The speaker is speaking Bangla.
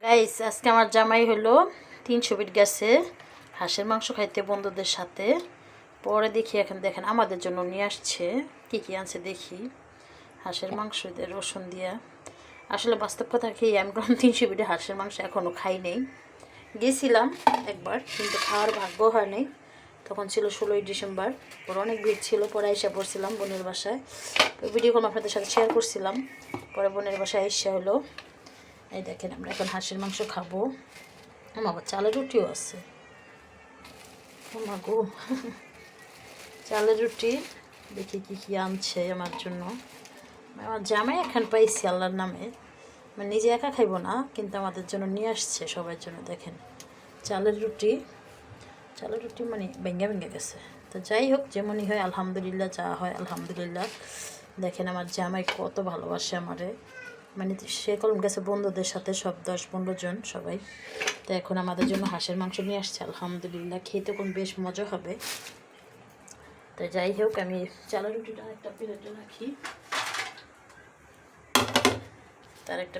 গাইস, আজকে আমার জামাই হলো 300 ফিট গেছে হাঁসের মাংস খাইতে বন্ধুদের সাথে। পরে দেখি এখন দেখেন আমাদের জন্য নিয়ে আসছে কী কী আনছে দেখি। হাঁসের মাংস দিয়ে রসুন দিয়া, আসলে বাস্তব কথা খেয়ে আমি কোনো 300 ফিটে হাঁসের মাংস এখনও খাই নেই। গেছিলাম একবার, কিন্তু খাওয়ার ভাগ্য হয় নাই। তখন ছিল 16ই ডিসেম্বর, পরে অনেক ভিড় ছিল। পরে এসে পড়ছিলাম বোনের বাসায়, ভিডিও কল আপনাদের সাথে শেয়ার করছিলাম। পরে বোনের বাসায় এসে হলো, এই দেখেন আমরা এখন হাঁসের মাংস খাবো। আবার চালের রুটিও আছে, গো চালের রুটি। দেখি কী কী আনছে আমার জন্য। আমার জামাই এখন পাইছি আল্লাহর নামে, মানে নিজে একা খাইবো না, কিন্তু আমাদের জন্য নিয়ে আসছে সবার জন্য। দেখেন চালের রুটি, চালের রুটি মানে ভেঙে ভেঙে গেছে। তো যাই হোক, যেমনই হয় আলহামদুলিল্লাহ, যা হয় আলহামদুলিল্লাহ। দেখেন আমার জামাই কত ভালোবাসে আমারে, মানে সে কলম গেছে বন্ধুদের সাথে, সব 10-15 জন সবাই। তো এখন আমাদের জন্য হাঁসের মাংস নিয়ে আসছে, আলহামদুলিল্লাহ। খেতে কোন বেশ মজা হবে। তো যাই হোক, আমি চালের রুটিটা একটা প্লেটে রাখি, তার একটা